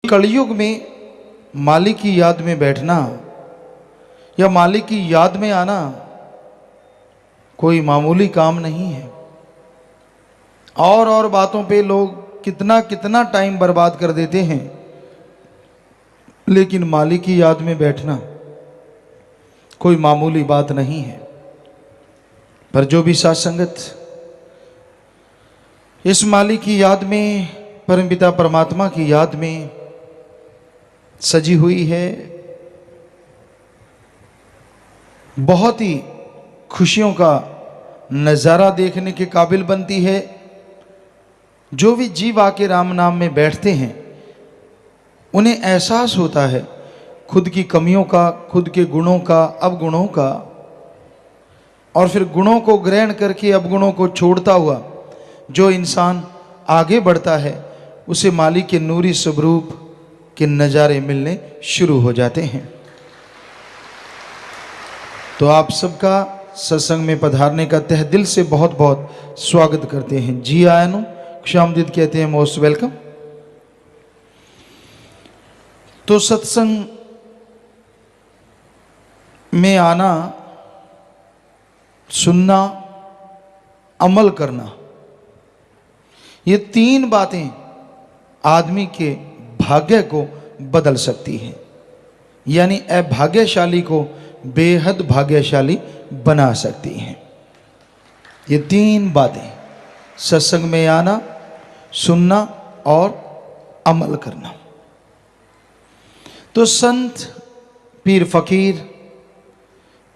कलयुग में मालिक की याद में बैठना या मालिक की याद में आना कोई मामूली काम नहीं है। और बातों पे लोग कितना कितना टाइम बर्बाद कर देते हैं, लेकिन मालिक की याद में बैठना कोई मामूली बात नहीं है। पर जो भी साथ संगत इस मालिक की याद में, परमपिता परमात्मा की याद में सजी हुई है, बहुत ही खुशियों का नज़ारा देखने के काबिल बनती है। जो भी जीव आके राम नाम में बैठते हैं उन्हें एहसास होता है खुद की कमियों का, खुद के गुणों का, अवगुणों का, और फिर गुणों को ग्रहण करके अवगुणों को छोड़ता हुआ जो इंसान आगे बढ़ता है उसे मालिक के नूरी स्वरूप के नज़ारे मिलने शुरू हो जाते हैं। तो आप सबका सत्संग में पधारने का तहे दिल से बहुत बहुत स्वागत करते हैं। जी आयनु खुशामदीद कहते हैं, मोस्ट वेलकम। तो सत्संग में आना, सुनना, अमल करना, ये तीन बातें आदमी के भाग्य को बदल सकती हैं, यानी अभाग्यशाली को बेहद भाग्यशाली बना सकती हैं। ये तीन बातें, सत्संग में आना, सुनना और अमल करना। तो संत, पीर, फकीर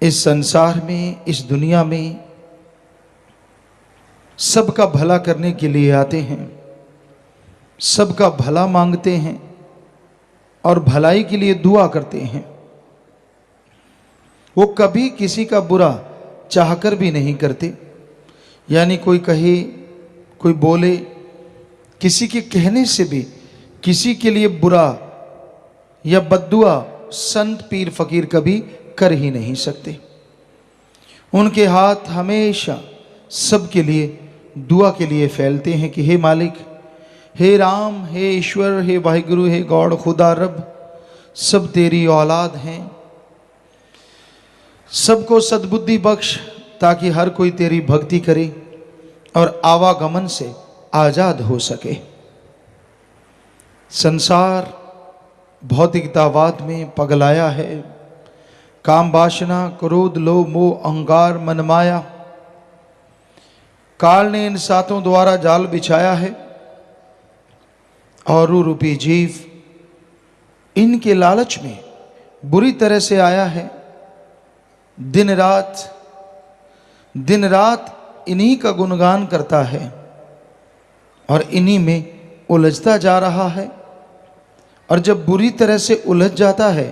इस संसार में, इस दुनिया में सबका भला करने के लिए आते हैं, सबका भला मांगते हैं और भलाई के लिए दुआ करते हैं। वो कभी किसी का बुरा चाहकर भी नहीं करते, यानी कोई कहे, कोई बोले, किसी के कहने से भी किसी के लिए बुरा या बद्दुआ संत, पीर, फकीर कभी कर ही नहीं सकते। उनके हाथ हमेशा सबके लिए दुआ के लिए फैलते हैं कि हे मालिक, हे राम, हे ईश्वर, हे वाहिगुरु, हे गॉड, खुदा रब, सब तेरी औलाद हैं, सबको सद्बुद्धि बख्श ताकि हर कोई तेरी भक्ति करे और आवागमन से आजाद हो सके। संसार भौतिकतावाद में पगलाया है। काम, वासना, क्रोध, लोभ, मोह, अहंकार, मनमाया, काल ने इन सातों द्वारा जाल बिछाया है और रूपी जीव इनके लालच में बुरी तरह से आया है। दिन रात इन्हीं का गुणगान करता है और इन्हीं में उलझता जा रहा है। और जब बुरी तरह से उलझ जाता है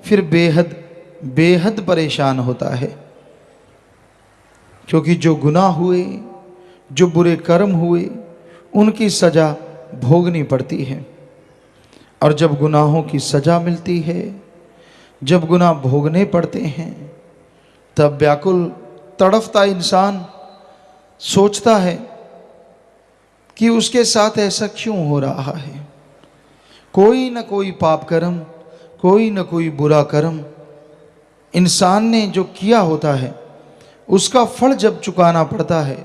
फिर बेहद परेशान होता है, क्योंकि जो गुनाह हुए, जो बुरे कर्म हुए, उनकी सजा भोगनी पड़ती है। और जब गुनाहों की सजा मिलती है, जब गुनाह भोगने पड़ते हैं, तब व्याकुल तड़फता इंसान सोचता है कि उसके साथ ऐसा क्यों हो रहा है। कोई न कोई पाप कर्म, कोई न कोई बुरा कर्म इंसान ने जो किया होता है, उसका फल जब चुकाना पड़ता है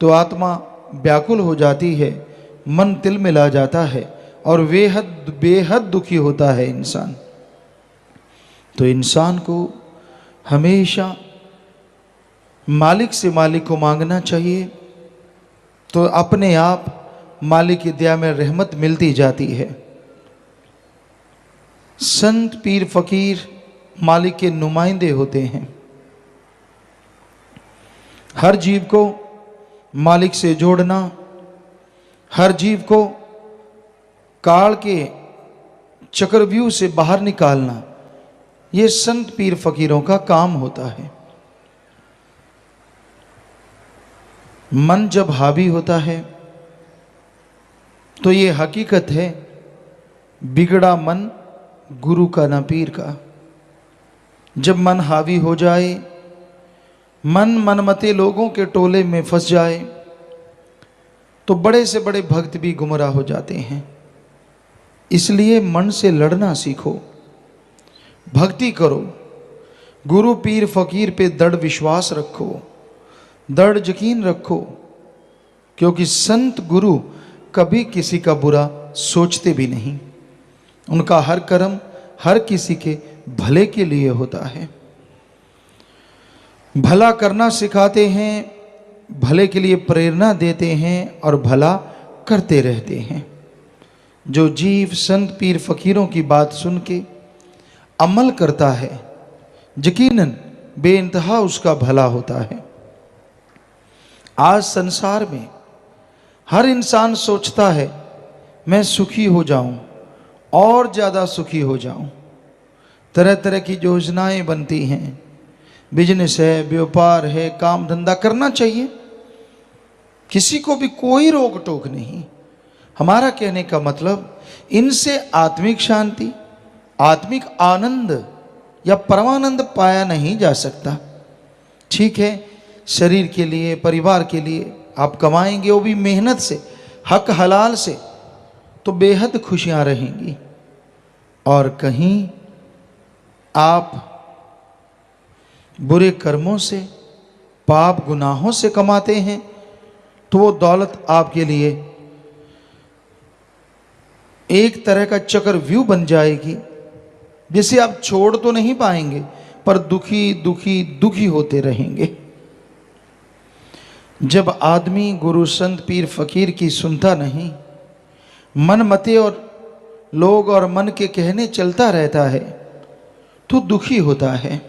तो आत्मा व्याकुल हो जाती है, मन तिलमिला जाता है और बेहद दुखी होता है इंसान। तो इंसान को हमेशा मालिक से मालिक को मांगना चाहिए, तो अपने आप मालिक की दया में रहमत मिलती जाती है। संत, पीर, फकीर मालिक के नुमाइंदे होते हैं। हर जीव को मालिक से जोड़ना, हर जीव को काल के चक्रव्यूह से बाहर निकालना, ये संत, पीर, फकीरों का काम होता है। मन जब हावी होता है तो ये हकीकत है, बिगड़ा मन गुरु का न पीर का। जब मन हावी हो जाए, मनमते लोगों के टोले में फंस जाए, तो बड़े से बड़े भक्त भी गुमराह हो जाते हैं। इसलिए मन से लड़ना सीखो, भक्ति करो, गुरु पीर फकीर पे दृढ़ विश्वास रखो, दृढ़ यकीन रखो, क्योंकि संत गुरु कभी किसी का बुरा सोचते भी नहीं। उनका हर कर्म हर किसी के भले के लिए होता है। भला करना सिखाते हैं, भले के लिए प्रेरणा देते हैं और भला करते रहते हैं। जो जीव संत पीर फकीरों की बात सुन के अमल करता है, यकीनन बेइंतहा उसका भला होता है। आज संसार में हर इंसान सोचता है मैं सुखी हो जाऊं और ज़्यादा सुखी हो जाऊं। तरह तरह की योजनाएं बनती हैं, बिजनेस है, व्यापार है, काम धंधा करना चाहिए, किसी को भी कोई रोक टोक नहीं। हमारा कहने का मतलब इनसे आत्मिक शांति, आत्मिक आनंद या परमानंद पाया नहीं जा सकता। ठीक है, शरीर के लिए, परिवार के लिए आप कमाएंगे, वो भी मेहनत से, हक हलाल से, तो बेहद खुशियां रहेंगी। और कहीं आप बुरे कर्मों से, पाप गुनाहों से कमाते हैं, तो वो दौलत आपके लिए एक तरह का चक्रव्यूह बन जाएगी, जिसे आप छोड़ तो नहीं पाएंगे, पर दुखी दुखी दुखी होते रहेंगे। जब आदमी गुरु संत पीर फकीर की सुनता नहीं, मन मते और लोग और मन के कहने चलता रहता है, तो दुखी होता है।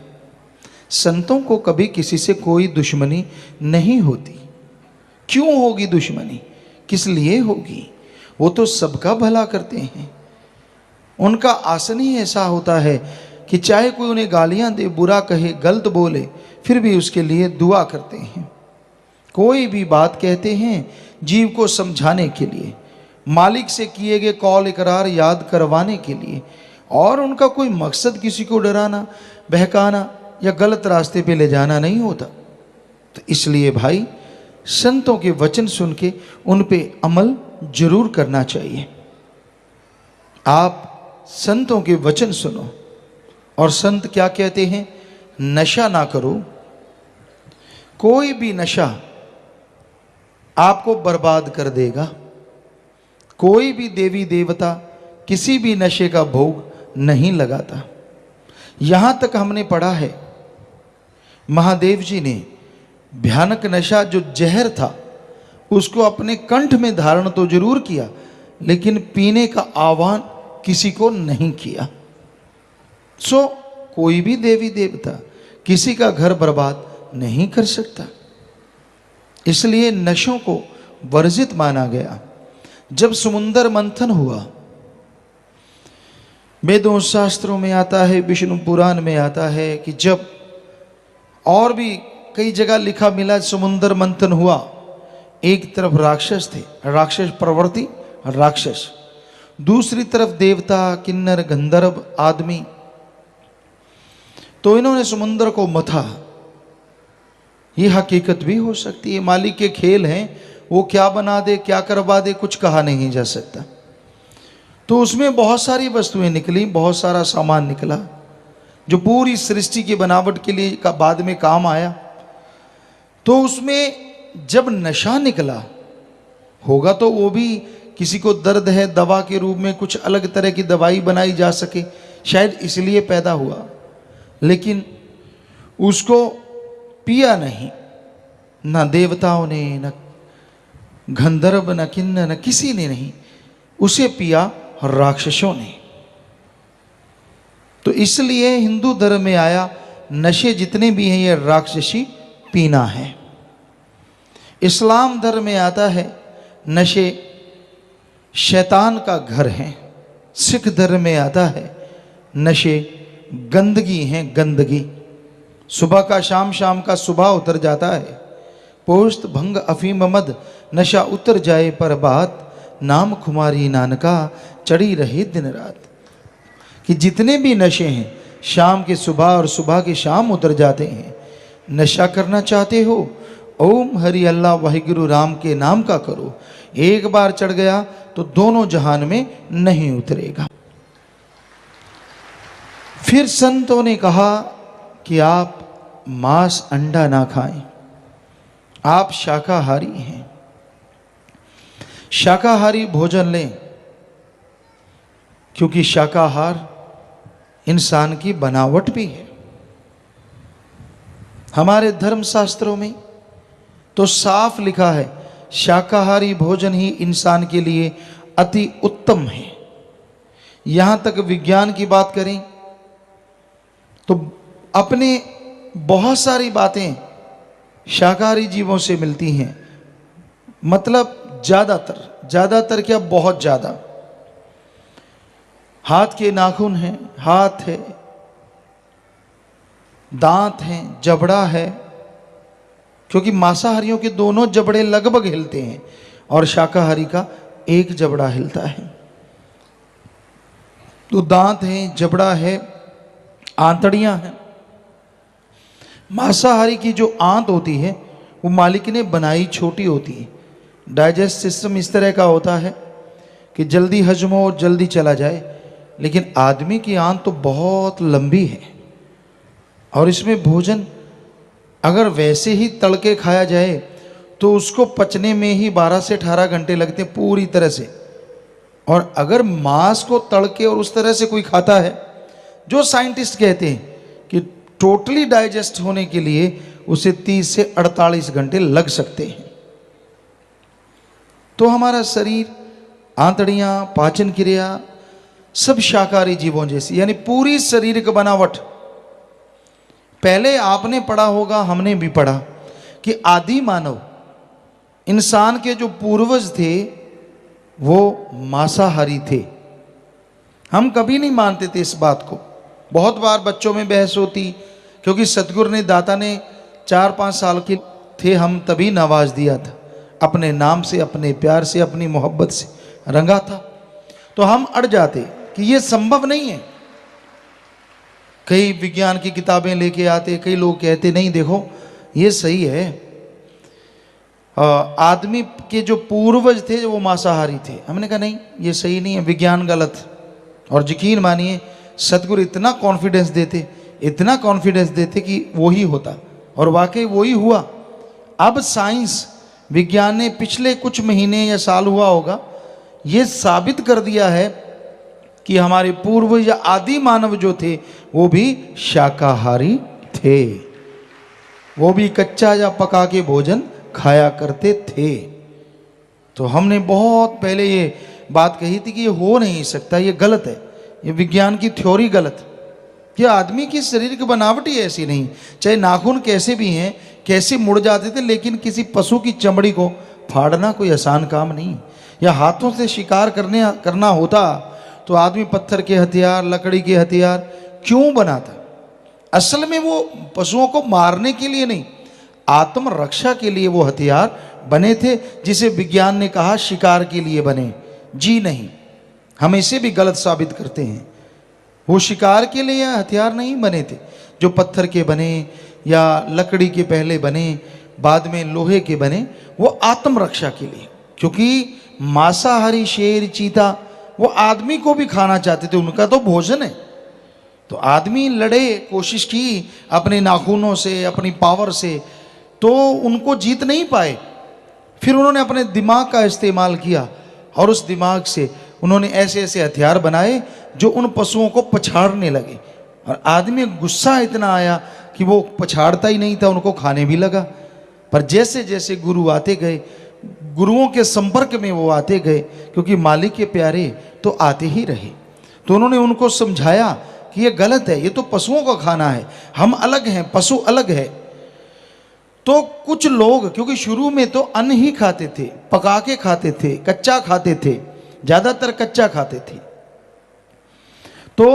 संतों को कभी किसी से कोई दुश्मनी नहीं होती। क्यों होगी दुश्मनी? किस लिए होगी? वो तो सबका भला करते हैं। उनका आसन ही ऐसा होता है कि चाहे कोई उन्हें गालियां दे, बुरा कहे, गलत बोले, फिर भी उसके लिए दुआ करते हैं। कोई भी बात कहते हैं जीव को समझाने के लिए, मालिक से किए गए कौल इकरार याद करवाने के लिए, और उनका कोई मकसद किसी को डराना, बहकाना या गलत रास्ते पे ले जाना नहीं होता। तो इसलिए भाई, संतों के वचन सुन के उन पे अमल जरूर करना चाहिए। आप संतों के वचन सुनो। और संत क्या कहते हैं? नशा ना करो। कोई भी नशा आपको बर्बाद कर देगा। कोई भी देवी देवता किसी भी नशे का भोग नहीं लगाता। यहां तक हमने पढ़ा है, महादेव जी ने भयानक नशा जो जहर था उसको अपने कंठ में धारण तो जरूर किया, लेकिन पीने का आह्वान किसी को नहीं किया। सो कोई भी देवी देवता किसी का घर बर्बाद नहीं कर सकता। इसलिए नशों को वर्जित माना गया। जब समुद्र मंथन हुआ, वेदों शास्त्रों में आता है, विष्णु पुराण में आता है कि जब, और भी कई जगह लिखा मिला, समुद्र मंथन हुआ, एक तरफ राक्षस थे, राक्षस प्रवृत्ति राक्षस, दूसरी तरफ देवता, किन्नर, गंधर्व आदमी। तो इन्होंने समुद्र को मथा। ये हकीकत भी हो सकती है, मालिक के खेल हैं, वो क्या बना दे, क्या करवा दे, कुछ कहा नहीं जा सकता। तो उसमें बहुत सारी वस्तुएं निकली, बहुत सारा सामान निकला, जो पूरी सृष्टि की बनावट के लिए का बाद में काम आया। तो उसमें जब नशा निकला होगा, तो वो भी किसी को दर्द है, दवा के रूप में कुछ अलग तरह की दवाई बनाई जा सके, शायद इसलिए पैदा हुआ। लेकिन उसको पिया नहीं, न देवताओं ने, न गंधर्व, न किन्नर, न किसी ने नहीं, उसे पिया राक्षसों ने। तो इसलिए हिंदू धर्म में आया, नशे जितने भी हैं ये राक्षसी पीना है। इस्लाम धर्म में आता है, नशे शैतान का घर है। सिख धर्म में आता है, नशे गंदगी हैं, गंदगी। सुबह का शाम, शाम का सुबह उतर जाता है। पोस्त भंग अफीम मद नशा उतर जाए पर बात, नाम खुमारी नानका चढ़ी रहे दिन रात। कि जितने भी नशे हैं, शाम के सुबह और सुबह के शाम उतर जाते हैं। नशा करना चाहते हो, ओम हरि अल्लाह वाहिगुरु राम के नाम का करो। एक बार चढ़ गया तो दोनों जहान में नहीं उतरेगा। फिर संतों ने कहा कि आप मांस अंडा ना खाएं, आप शाकाहारी हैं, शाकाहारी भोजन लें, क्योंकि शाकाहार इंसान की बनावट भी है। हमारे धर्म शास्त्रों में तो साफ लिखा है शाकाहारी भोजन ही इंसान के लिए अति उत्तम है। यहां तक विज्ञान की बात करें तो अपने बहुत सारी बातें शाकाहारी जीवों से मिलती हैं, मतलब ज़्यादातर क्या, बहुत ज़्यादा। हाथ के नाखून हैं, हाथ है, दांत हैं, जबड़ा है, क्योंकि मांसाहारियों के दोनों जबड़े लगभग हिलते हैं और शाकाहारी का एक जबड़ा हिलता है। तो दांत हैं, जबड़ा है, आंतड़ियां हैं। मांसाहारी की जो आंत होती है वो मालिक ने बनाई छोटी होती है। डाइजेस्ट सिस्टम इस तरह का होता है कि जल्दी हजम हो और जल्दी चला जाए, लेकिन आदमी की आंत तो बहुत लंबी है और इसमें भोजन अगर वैसे ही तड़के खाया जाए तो उसको पचने में ही 12 से 18 घंटे लगते हैं पूरी तरह से। और अगर मांस को तड़के और उस तरह से कोई खाता है, जो साइंटिस्ट कहते हैं कि टोटली डाइजेस्ट होने के लिए उसे 30 से 48 घंटे लग सकते हैं। तो हमारा शरीर, आंतड़ियां, पाचन क्रिया सब शाकाहारी जीवों जैसी, यानी पूरी शारीरिक बनावट। पहले आपने पढ़ा होगा, हमने भी पढ़ा कि आदि मानव, इंसान के जो पूर्वज थे वो मांसाहारी थे। हम कभी नहीं मानते थे इस बात को। बहुत बार बच्चों में बहस होती, क्योंकि सतगुरु ने, दाता ने 4-5 साल के थे हम तभी नवाज दिया था, अपने नाम से, अपने प्यार से, अपनी मोहब्बत से रंगा था। तो हम अड़ जाते कि ये संभव नहीं है। कई विज्ञान की किताबें लेके आते, कई लोग कहते नहीं देखो ये सही है, आदमी के जो पूर्वज थे वो मांसाहारी थे। हमने कहा नहीं, ये सही नहीं है, विज्ञान गलत। और यकीन मानिए सतगुरु इतना कॉन्फिडेंस देते कि वो ही होता, और वाकई वो ही हुआ। अब साइंस, विज्ञान ने पिछले कुछ महीने या साल हुआ होगा, ये साबित कर दिया है कि हमारे पूर्वज या आदि मानव जो थे वो भी शाकाहारी थे, वो भी कच्चा या पका के भोजन खाया करते थे। तो हमने बहुत पहले ये बात कही थी कि ये हो नहीं सकता, ये गलत है, ये विज्ञान की थ्योरी गलत। कि आदमी की शरीर की बनावट ही ऐसी नहीं, चाहे नाखून कैसे भी हैं, कैसे मुड़ जाते थे, लेकिन किसी पशु की चमड़ी को फाड़ना कोई आसान काम नहीं। या हाथों से शिकार करना होता तो आदमी पत्थर के हथियार, लकड़ी के हथियार क्यों बनाता? असल में वो पशुओं को मारने के लिए नहीं, आत्मरक्षा के लिए वो हथियार बने थे, जिसे विज्ञान ने कहा शिकार के लिए बने। जी नहीं, हम इसे भी गलत साबित करते हैं। वो शिकार के लिए हथियार नहीं बने थे, जो पत्थर के बने या लकड़ी के पहले बने, बाद में लोहे के बने, वो आत्मरक्षा के लिए। क्योंकि मांसाहारी शेर, चीता वो आदमी को भी खाना चाहते थे, उनका तो भोजन है। तो आदमी लड़े, कोशिश की अपने नाखूनों से, अपनी पावर से, तो उनको जीत नहीं पाए। फिर उन्होंने अपने दिमाग का इस्तेमाल किया और उस दिमाग से उन्होंने ऐसे ऐसे हथियार बनाए जो उन पशुओं को पछाड़ने लगे। और आदमी गुस्सा इतना आया कि वो पछाड़ता ही नहीं था, उनको खाने भी लगा। पर जैसे जैसे गुरु आते गए, गुरुओं के संपर्क में वो आते गए, क्योंकि मालिक के प्यारे तो आते ही रहे, तो उन्होंने उनको समझाया कि ये गलत है, ये तो पशुओं का खाना है, हम अलग हैं, पशु अलग है। तो कुछ लोग, क्योंकि शुरू में तो अन्न ही खाते थे, पका के खाते थे, कच्चा खाते थे, ज़्यादातर कच्चा खाते थे। तो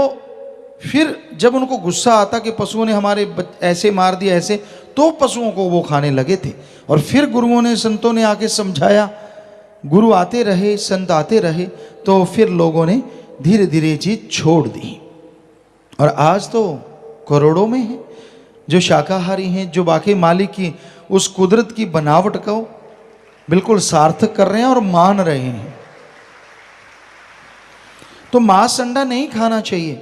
फिर जब उनको गुस्सा आता कि पशुओं ने हमारे ऐसे मार दिया ऐसे, तो पशुओं को वो खाने लगे थे। और फिर गुरुओं ने, संतों ने आके समझाया, गुरु आते रहे, संत आते रहे, तो फिर लोगों ने धीरे धीरे चीज छोड़ दी। और आज तो करोड़ों में है, जो शाकाहारी हैं, जो वाकई मालिक की उस कुदरत की बनावट को बिल्कुल सार्थक कर रहे हैं और मान रहे हैं। तो मांस अंडा नहीं खाना चाहिए।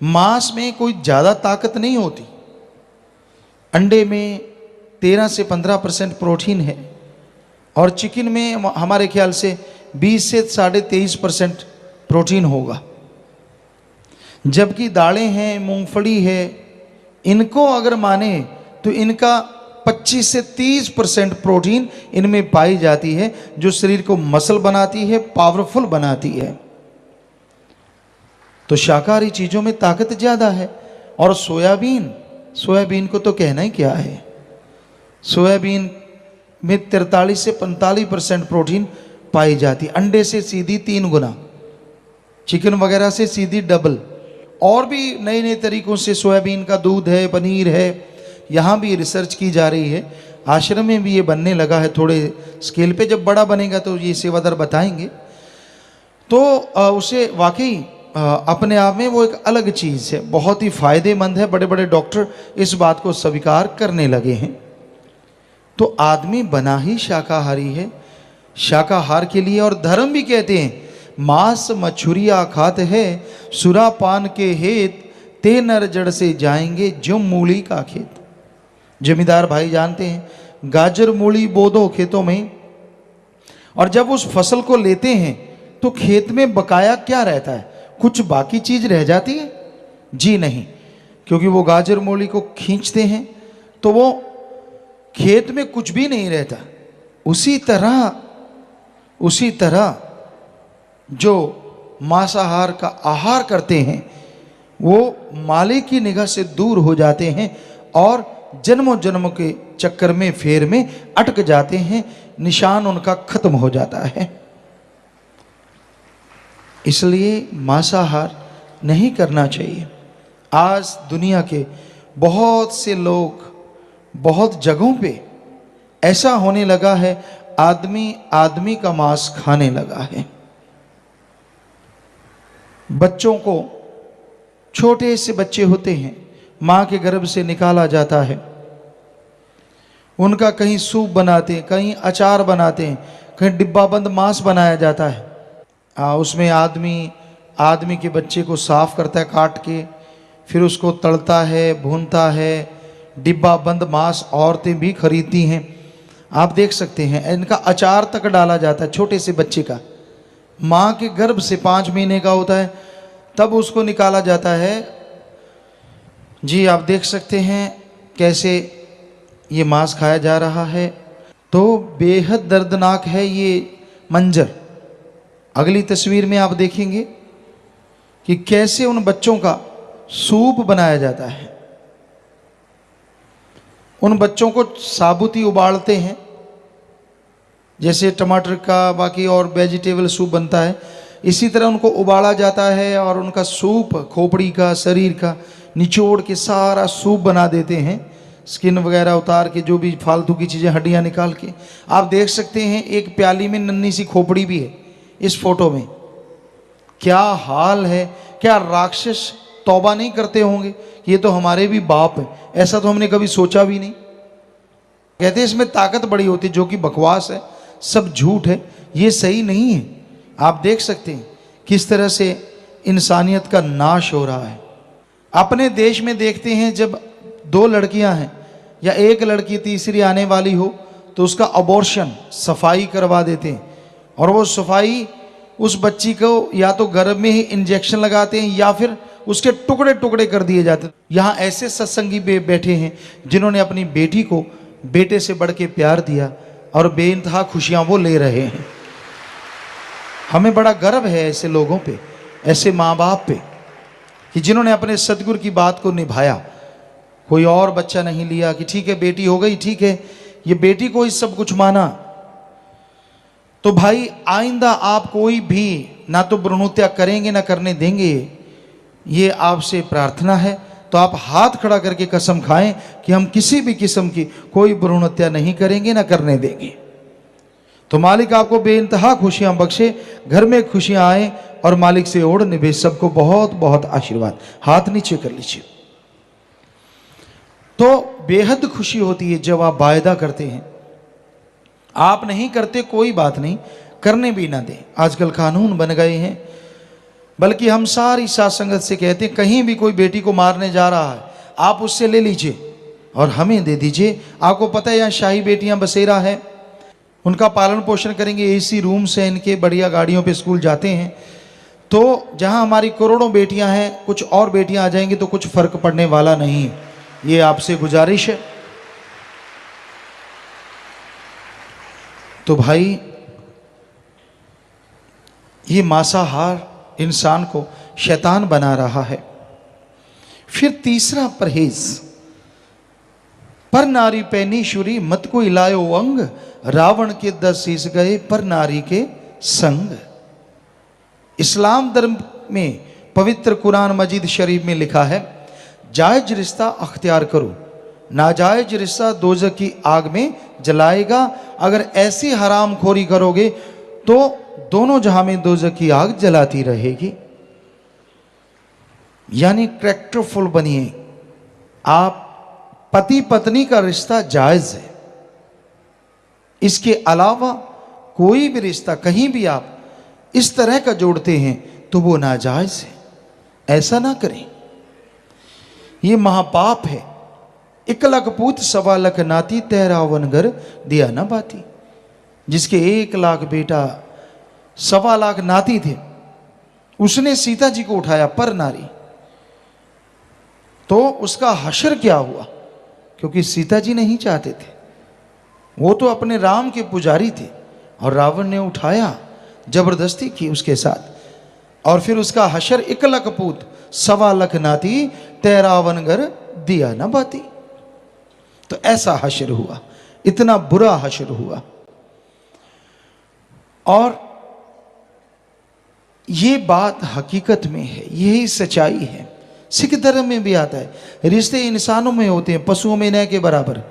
मांस में कोई ज़्यादा ताकत नहीं होती। अंडे में 13 से 15% प्रोटीन है और चिकन में हमारे ख्याल से 20 से 23.5% प्रोटीन होगा। जबकि दालें हैं, मूंगफली है, इनको अगर माने तो इनका 25 से 30% प्रोटीन इनमें पाई जाती है, जो शरीर को मसल बनाती है, पावरफुल बनाती है। तो शाकाहारी चीज़ों में ताकत ज़्यादा है। और सोयाबीन को तो कहना ही क्या है। सोयाबीन में 43 से 45% प्रोटीन पाई जाती है। अंडे से सीधी 3 गुना, चिकन वगैरह से सीधी डबल। और भी नए नए तरीक़ों से सोयाबीन का दूध है, पनीर है, यहाँ भी रिसर्च की जा रही है। आश्रम में भी ये बनने लगा है थोड़े स्केल पे। जब बड़ा बनेगा तो ये सेवादार बताएंगे। तो उसे वाकई अपने आप में वो एक अलग चीज़ है, बहुत ही फायदेमंद है। बड़े बड़े डॉक्टर इस बात को स्वीकार करने लगे हैं। तो आदमी बना ही शाकाहारी है, शाकाहार के लिए। और धर्म भी कहते हैं, मांस मछुरिया खात है, सुरापान के हेत ते नर जड़ से जाएंगे जो मूली का खेत। जमींदार भाई जानते हैं, गाजर मूली बो दो खेतों में, और जब उस फसल को लेते हैं तो खेत में बकाया क्या रहता है? कुछ बाकी चीज रह जाती है? जी नहीं, क्योंकि वो गाजर मूली को खींचते हैं तो वो खेत में कुछ भी नहीं रहता। उसी तरह जो मांसाहार का आहार करते हैं वो मालिक की निगाह से दूर हो जाते हैं और जन्मों जन्मों के चक्कर में, फेर में अटक जाते हैं, निशान उनका खत्म हो जाता है। इसलिए मांसाहार नहीं करना चाहिए। आज दुनिया के बहुत से लोग, बहुत जगहों पे ऐसा होने लगा है, आदमी का मांस खाने लगा है। बच्चों को, छोटे से बच्चे होते हैं, माँ के गर्भ से निकाला जाता है, उनका कहीं सूप बनाते हैं, कहीं अचार बनाते हैं, कहीं डिब्बाबंद मांस बनाया जाता है। उसमें आदमी के बच्चे को साफ करता है काट के, फिर उसको तलता है, भूनता है। डिब्बा बंद मांस औरतें भी खरीदती हैं, आप देख सकते हैं। इनका अचार तक डाला जाता है छोटे से बच्चे का। माँ के गर्भ से 5 महीने का होता है तब उसको निकाला जाता है। जी आप देख सकते हैं कैसे ये मांस खाया जा रहा है। तो बेहद दर्दनाक है ये मंजर। अगली तस्वीर में आप देखेंगे कि कैसे उन बच्चों का सूप बनाया जाता है। उन बच्चों को साबुत ही उबालते हैं, जैसे टमाटर का बाकी और वेजिटेबल सूप बनता है, इसी तरह उनको उबाला जाता है और उनका सूप, खोपड़ी का, शरीर का निचोड़ के सारा सूप बना देते हैं, स्किन वगैरह उतार के, जो भी फालतू की चीज़ें, हड्डियाँ निकाल के। आप देख सकते हैं एक प्याली में नन्ही सी खोपड़ी भी है इस फोटो में। क्या हाल है! क्या राक्षस तौबा नहीं करते होंगे, ये तो हमारे भी बाप है, ऐसा तो हमने कभी सोचा भी नहीं। कहते हैं इसमें ताकत बड़ी होती है, जो कि बकवास है, सब झूठ है, ये सही नहीं है। आप देख सकते हैं किस तरह से इंसानियत का नाश हो रहा है। अपने देश में देखते हैं, जब 2 लड़कियां हैं या एक लड़की तीसरी आने वाली हो तो उसका अबॉर्शन, सफाई करवा देते हैं, और वो सफाई उस बच्ची को या तो गर्भ में ही इंजेक्शन लगाते हैं या फिर उसके टुकड़े टुकड़े कर दिए जाते हैं। यहाँ ऐसे सत्संगी बैठे हैं जिन्होंने अपनी बेटी को बेटे से बढ़ के प्यार दिया और बेइंतहा खुशियाँ वो ले रहे हैं। हमें बड़ा गर्व है ऐसे लोगों पे, ऐसे माँ बाप पे, कि जिन्होंने अपने सदगुरु की बात को निभाया। कोई और बच्चा नहीं लिया कि ठीक है बेटी हो गई, ठीक है, ये बेटी को ही सब कुछ माना। तो भाई आइंदा आप कोई भी ना तो भ्रूण हत्या करेंगे ना करने देंगे, ये आपसे प्रार्थना है। तो आप हाथ खड़ा करके कसम खाएं कि हम किसी भी किस्म की कोई भ्रूण हत्या नहीं करेंगे ना करने देंगे। तो मालिक आपको बेइंतहा खुशियां बख्शे, घर में खुशियां आए और मालिक से ओढ़ निभे। सबको बहुत बहुत आशीर्वाद। हाथ नीचे कर लीजिए। तो बेहद खुशी होती है जब आप वायदा करते हैं। आप नहीं करते कोई बात नहीं, करने भी ना दें, आजकल कानून बन गए हैं। बल्कि हम सारी साथ संगत से कहते हैं, कहीं भी कोई बेटी को मारने जा रहा है, आप उससे ले लीजिए और हमें दे दीजिए। आपको पता है यहाँ शाही बेटियां बसेरा है, उनका पालन पोषण करेंगे, एसी रूम से इनके बढ़िया गाड़ियों पे स्कूल जाते हैं। तो जहाँ हमारी करोड़ों बेटियां हैं, कुछ और बेटियां आ जाएंगी तो कुछ फर्क पड़ने वाला नहीं। ये आपसे गुजारिश है। तो भाई, ये मांसाहार इंसान को शैतान बना रहा है। फिर तीसरा परहेज, पर नारी पैनीशुरी मत को इलायो अंग, रावण के 10 शीश गए पर नारी के संग। इस्लाम धर्म में पवित्र कुरान मजीद शरीफ में लिखा है, जायज रिश्ता अख्तियार करो, नाजायज रिश्ता दोज़ख की आग में जलाएगा। अगर ऐसी हराम खोरी करोगे तो दोनों जहां में दोज़ख की आग जलाती रहेगी। यानी कैरेक्टरफुल बनिए। आप पति पत्नी का रिश्ता जायज है, इसके अलावा कोई भी रिश्ता कहीं भी आप इस तरह का जोड़ते हैं तो वो नाजायज है। ऐसा ना करें, ये महापाप है। 1 लाख पूत 1.25 लाख नाती, 13 घर दिया न बाती। जिसके 1 लाख बेटा 1.25 लाख नाती थे, उसने सीता जी को उठाया पर नारी, तो उसका हश्र क्या हुआ? क्योंकि सीता जी नहीं चाहते थे, वो तो अपने राम के पुजारी थे और रावण ने उठाया, जबरदस्ती की उसके साथ। और फिर उसका हश्र 1 लाख पूत 1.25 लाख नाती, 13 घर दिया न बाती। तो ऐसा हश्र हुआ, इतना बुरा हश्र हुआ। और ये बात हकीकत में है, यही सच्चाई है। सिख धर्म में भी आता है, रिश्ते इंसानों में होते हैं, पशुओं में न के बराबर।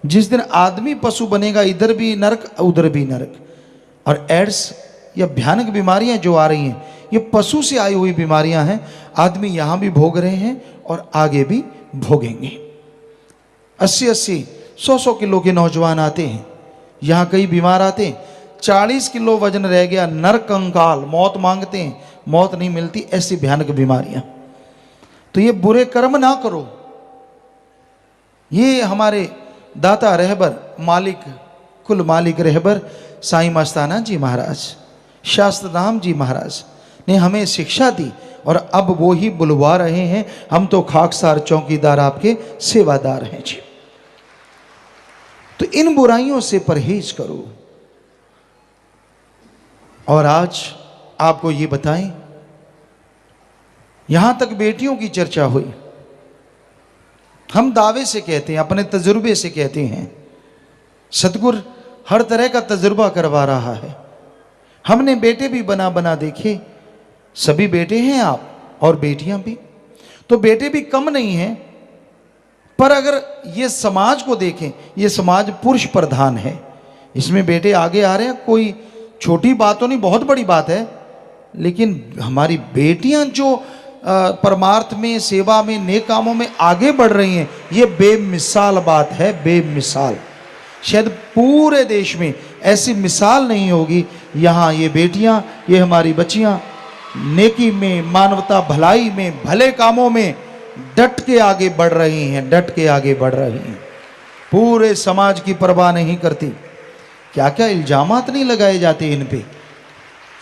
जिस दिन आदमी पशु बनेगा, इधर भी नरक उधर भी नरक। और एड्स या भयानक बीमारियां जो आ रही हैं, ये पशु से आई हुई बीमारियां हैं। आदमी यहां भी भोग रहे हैं और आगे भी भोगेंगे। 80-80, 100-100 किलो के नौजवान आते हैं, यहाँ कई बीमार आते हैं, 40 किलो वजन रह गया, नर कंकाल, मौत मांगते हैं, मौत नहीं मिलती। ऐसी भयानक बीमारियां। तो ये बुरे कर्म ना करो। ये हमारे दाता रहबर मालिक, कुल मालिक रहबर साईं मस्ताना जी महाराज, शास्त्र राम जी महाराज ने हमें शिक्षा दी और अब वो ही बुलवा रहे हैं। हम तो खाकसार चौकीदार आपके सेवादार हैं जी। तो इन बुराइयों से परहेज करो। और आज आपको ये बताएं, यहां तक बेटियों की चर्चा हुई, हम दावे से कहते हैं, अपने तजुर्बे से कहते हैं, सतगुरु हर तरह का तजुर्बा करवा रहा है। हमने बेटे भी बना बना देखे, सभी बेटे हैं आप और बेटियां भी, तो बेटे भी कम नहीं हैं। पर अगर ये समाज को देखें, ये समाज पुरुष प्रधान है, इसमें बेटे आगे आ रहे हैं। कोई छोटी बात तो नहीं, बहुत बड़ी बात है। लेकिन हमारी बेटियां जो परमार्थ में, सेवा में, नेक कामों में आगे बढ़ रही हैं, ये बेमिसाल बात है, बेमिसाल। शायद पूरे देश में ऐसी मिसाल नहीं होगी। यहाँ ये बेटियां, ये हमारी बच्चियां नेकी में, मानवता भलाई में, भले कामों में डट के आगे बढ़ रही हैं, डट के आगे बढ़ रही हैं। पूरे समाज की परवाह नहीं करती। क्या क्या इल्जामात नहीं लगाए जाते इन पे,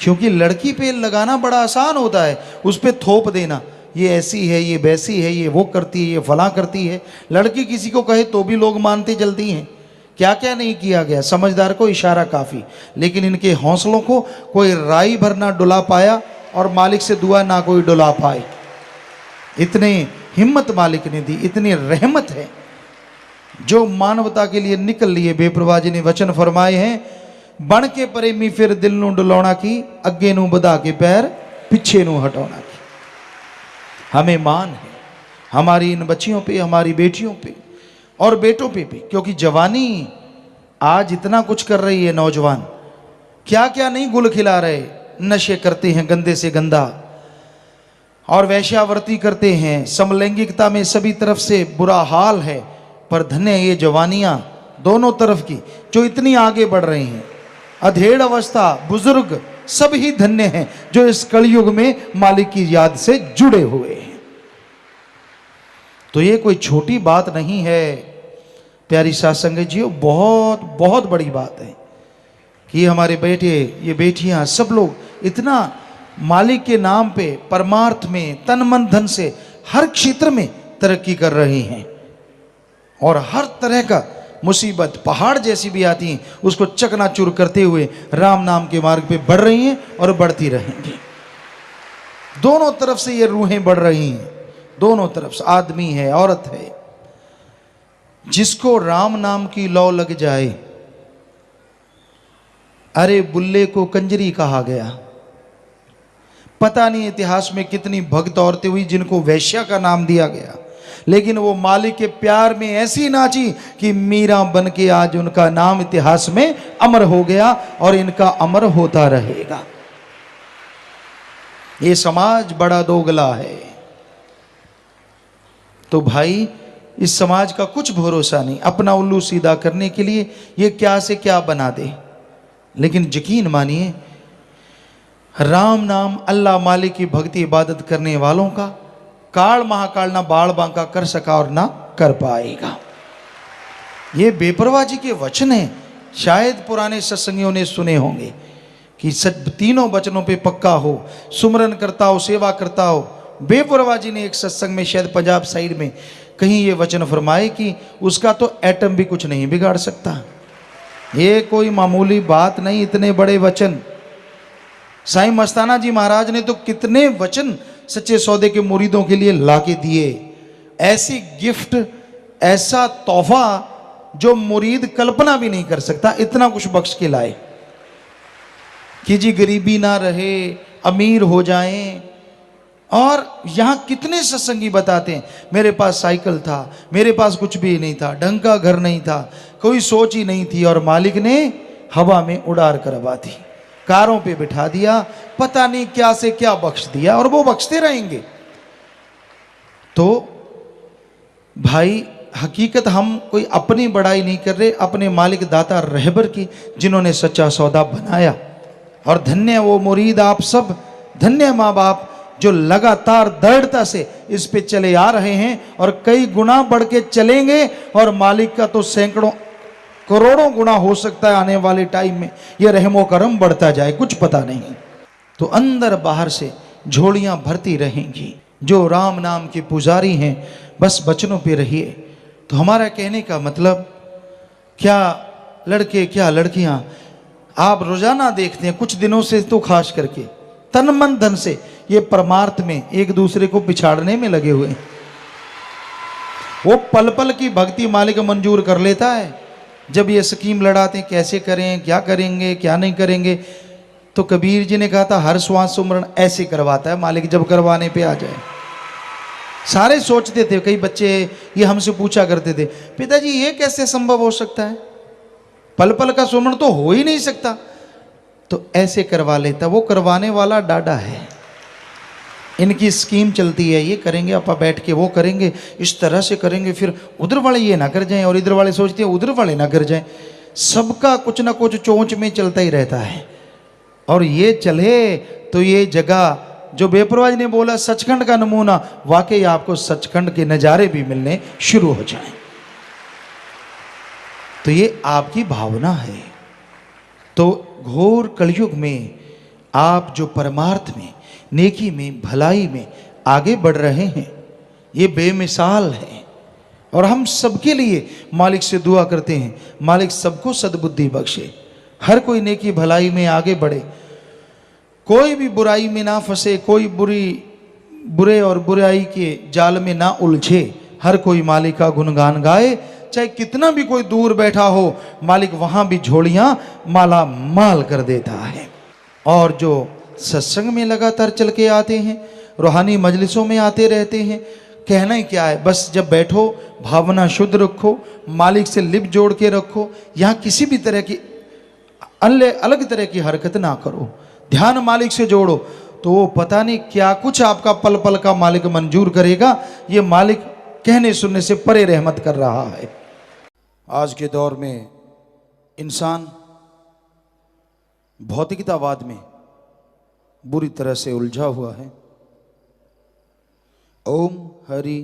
क्योंकि लड़की पे लगाना बड़ा आसान होता है, उस पे थोप देना, ये ऐसी है, ये वैसी है, ये वो करती है, ये फला करती है। लड़की किसी को कहे तो भी लोग मानते जल्दी हैं। क्या क्या नहीं किया गया, समझदार को इशारा काफ़ी। लेकिन इनके हौसलों को कोई राई भर ना डुला पाया और मालिक से दुआ ना कोई डुला पाए। इतनी हिम्मत मालिक ने दी, इतनी रहमत है। जो मानवता के लिए निकल लिए, बेप्रवाह जी ने वचन फरमाए हैं, बन के प्रेमी फिर दिल नू डुलाउणा की, अगे नू बधा के पैर पिछे नू हटाउणा की। हमें मान है हमारी इन बच्चियों पे, हमारी बेटियों पे और बेटों पे भी, क्योंकि जवानी आज इतना कुछ कर रही है। नौजवान क्या क्या नहीं गुल खिला रहे, नशे करते हैं गंदे से गंदा, और वैश्यावर्ती करते हैं। समलैंगिकता में सभी तरफ से बुरा हाल है। पर धन्य ये जवानियां दोनों तरफ की जो इतनी आगे बढ़ रही हैं। अधेड़ अवस्था, बुजुर्ग सब ही धन्य हैं जो इस कलयुग में मालिक की याद से जुड़े हुए हैं। तो ये कोई छोटी बात नहीं है प्यारी साध संगत जी, बहुत बहुत बड़ी बात है कि हमारे बेटे, ये बेटियां, सब लोग इतना मालिक के नाम पे परमार्थ में तन मन धन से हर क्षेत्र में तरक्की कर रही हैं और हर तरह का मुसीबत पहाड़ जैसी भी आती हैं उसको चकनाचूर करते हुए राम नाम के मार्ग पे बढ़ रही हैं और बढ़ती रहेंगी। दोनों तरफ से ये रूहें बढ़ रही हैं, दोनों तरफ से, आदमी है, औरत है। जिसको राम नाम की लौ लग जाए, अरे बुल्ले को कंजरी कहा गया। पता नहीं इतिहास में कितनी भक्त औरतें हुई जिनको वैश्या का नाम दिया गया, लेकिन वो मालिक के प्यार में ऐसी नाची कि मीरा बन के आज उनका नाम इतिहास में अमर हो गया और इनका अमर होता रहेगा। ये समाज बड़ा दोगला है। तो भाई इस समाज का कुछ भरोसा नहीं, अपना उल्लू सीधा करने के लिए ये क्या से क्या बना दे। लेकिन यकीन मानिए, राम नाम अल्लाह मालिक की भक्ति इबादत करने वालों का काल महाकाल ना बाढ़ बांका कर सका और ना कर पाएगा। ये बेपरवाह जी के वचन हैं, शायद पुराने सत्संगियों ने सुने होंगे कि तीनों वचनों पे पक्का हो, सुमरन करता हो, सेवा करता हो। बेपरवाह जी ने एक सत्संग में, शायद पंजाब साइड में, कहीं ये वचन फरमाए कि उसका तो एटम भी कुछ नहीं बिगाड़ सकता। ये कोई मामूली बात नहीं, इतने बड़े वचन। साईं मस्ताना जी महाराज ने तो कितने वचन सच्चे सौदे के मुरीदों के लिए लाके दिए। ऐसी गिफ्ट, ऐसा तोहफा जो मुरीद कल्पना भी नहीं कर सकता, इतना कुछ बख्श के लाए कि जी गरीबी ना रहे, अमीर हो जाएं। और यहाँ कितने सत्संगी बताते हैं, मेरे पास साइकिल था, मेरे पास कुछ भी नहीं था, ढंग का घर नहीं था, कोई सोच ही नहीं थी, और मालिक ने हवा में उड़ार करवा दी, कारों पे बिठा दिया, पता नहीं क्या से क्या बख्श दिया, और वो बख्शते रहेंगे। तो भाई हकीकत हम कोई अपनी बड़ाई नहीं कर रहे, अपने मालिक दाता रहबर की, जिन्होंने सच्चा सौदा बनाया। और धन्य वो मुरीद आप सब, धन्य माँ बाप जो लगातार दृढ़ता से इस पे चले आ रहे हैं और कई गुना बढ़ के चलेंगे, और मालिक का तो सैकड़ों करोड़ों गुना हो सकता है आने वाले टाइम में। ये रहमो करम बढ़ता जाए, कुछ पता नहीं। तो अंदर बाहर से झोलियां भरती रहेंगी। जो राम नाम के पुजारी हैं, बस वचनों पे रहिए। तो हमारा कहने का मतलब, क्या लड़के क्या लड़कियां आप रोजाना देखते हैं, कुछ दिनों से तो खास करके तन मन धन से ये परमार्थ में एक दूसरे को पिछाड़ने में लगे हुए हैं। वो पल पल की भक्ति मालिक मंजूर कर लेता है। जब ये स्कीम लड़ाते हैं, कैसे करें, क्या करेंगे, क्या नहीं करेंगे, तो कबीर जी ने कहा था हर श्वास सुमरण ऐसे करवाता है मालिक, जब करवाने पे आ जाए। सारे सोचते थे, कई बच्चे ये हमसे पूछा करते थे, पिताजी ये कैसे संभव हो सकता है, पल पल का सुमरण तो हो ही नहीं सकता। तो ऐसे करवा लेता, वो करवाने वाला डाडा है। इनकी स्कीम चलती है, ये करेंगे आपा बैठ के, वो करेंगे, इस तरह से करेंगे, फिर उधर वाले ये ना कर जाएं और इधर वाले सोचते हैं उधर वाले ना कर जाएं। सबका कुछ ना कुछ चोंच में चलता ही रहता है। और ये चले तो ये जगह, जो बेपरवाह ने बोला सचखंड का नमूना, वाकई आपको सचखंड के नज़ारे भी मिलने शुरू हो जाएं। तो ये आपकी भावना है। तो घोर कलयुग में आप जो परमार्थ में, नेकी में, भलाई में आगे बढ़ रहे हैं, ये बेमिसाल है। और हम सबके लिए मालिक से दुआ करते हैं, मालिक सबको सद्बुद्धि बख्शे, हर कोई नेकी भलाई में आगे बढ़े, कोई भी बुराई में ना फंसे, कोई बुरे और बुराई के जाल में ना उलझे। हर कोई मालिक का गुणगान गाए, चाहे कितना भी कोई दूर बैठा हो, मालिक वहां भी झोलियां माला माल कर देता है। और जो सत्संग में लगातार चल के आते हैं, रूहानी मजलिसों में आते रहते हैं, कहना ही क्या है, बस जब बैठो भावना शुद्ध रखो, मालिक से लिप जोड़ के रखो, यहाँ किसी भी तरह की अलग तरह की हरकत ना करो, ध्यान मालिक से जोड़ो, तो वो पता नहीं क्या कुछ आपका पल पल का मालिक मंजूर करेगा। ये मालिक कहने सुनने से परे रहमत कर रहा है। आज के दौर में इंसान भौतिकतावाद में बुरी तरह से उलझा हुआ है। ओम हरि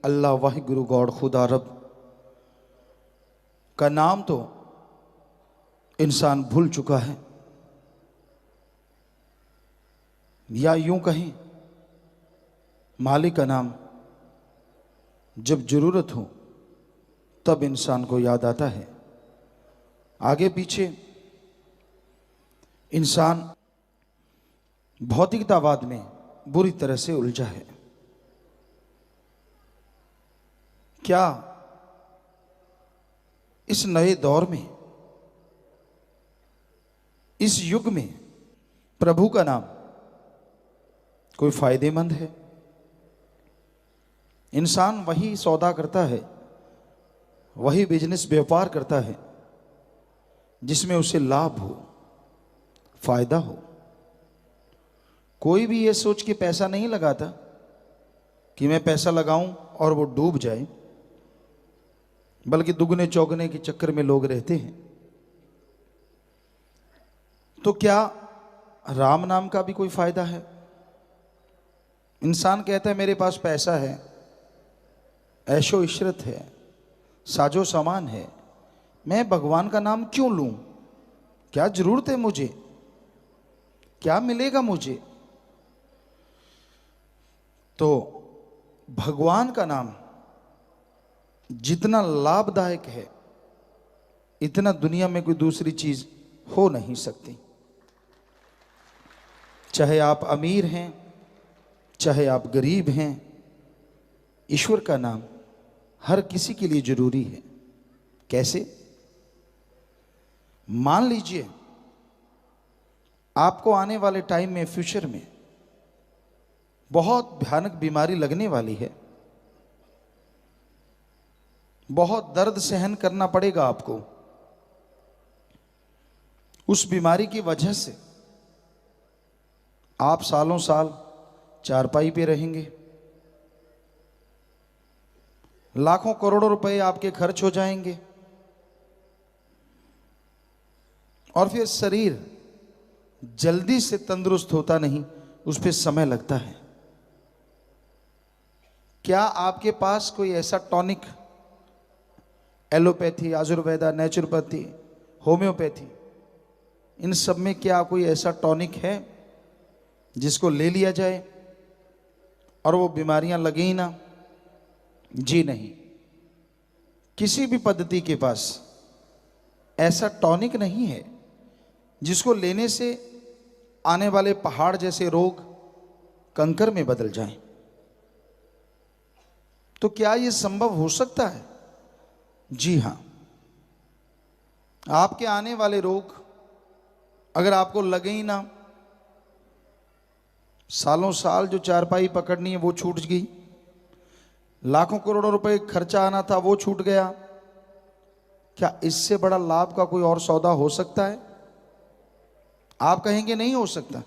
अल्लाह वाहिगुरु गॉड खुदा रब का नाम तो इंसान भूल चुका है, या यूं कहें मालिक का नाम जब जरूरत हो तब इंसान को याद आता है। आगे पीछे इंसान भौतिकतावाद में बुरी तरह से उलझा है। क्या इस नए दौर में, इस युग में प्रभु का नाम कोई फायदेमंद है? इंसान वही सौदा करता है, वही बिजनेस व्यापार करता है जिसमें उसे लाभ हो, फायदा हो। कोई भी ये सोच के पैसा नहीं लगाता कि मैं पैसा लगाऊं और वो डूब जाए, बल्कि दुगने चौगने के चक्कर में लोग रहते हैं। तो क्या राम नाम का भी कोई फायदा है? इंसान कहता है मेरे पास पैसा है, ऐशो इशरत है, साजो सामान है, मैं भगवान का नाम क्यों लूं? क्या जरूरत है मुझे? क्या मिलेगा मुझे? तो भगवान का नाम जितना लाभदायक है, इतना दुनिया में कोई दूसरी चीज हो नहीं सकती। चाहे आप अमीर हैं, चाहे आप गरीब हैं, ईश्वर का नाम हर किसी के लिए जरूरी है। कैसे? मान लीजिए आपको आने वाले टाइम में, फ्यूचर में बहुत भयानक बीमारी लगने वाली है, बहुत दर्द सहन करना पड़ेगा आपको। उस बीमारी की वजह से आप सालों साल चारपाई पे रहेंगे, लाखों करोड़ों रुपए आपके खर्च हो जाएंगे, और फिर शरीर जल्दी से तंदुरुस्त होता नहीं, उस पर समय लगता है। क्या आपके पास कोई ऐसा tonic, allopathy, Ayurveda, naturopathy, homeopathy, इन सब में क्या कोई ऐसा टॉनिक है जिसको ले लिया जाए और वो बीमारियां लगे ही ना? जी नहीं। किसी भी पद्धति के पास ऐसा टॉनिक नहीं है जिसको लेने से आने वाले पहाड़ जैसे रोग कंकर में बदल जाएं। तो क्या यह संभव हो सकता है? जी हां। आपके आने वाले रोग अगर आपको लगे ही ना, सालों साल जो चारपाई पकड़नी है वो छूट गई, लाखों करोड़ों रुपए खर्चा आना था वो छूट गया, क्या इससे बड़ा लाभ का कोई और सौदा हो सकता है? आप कहेंगे नहीं हो सकता,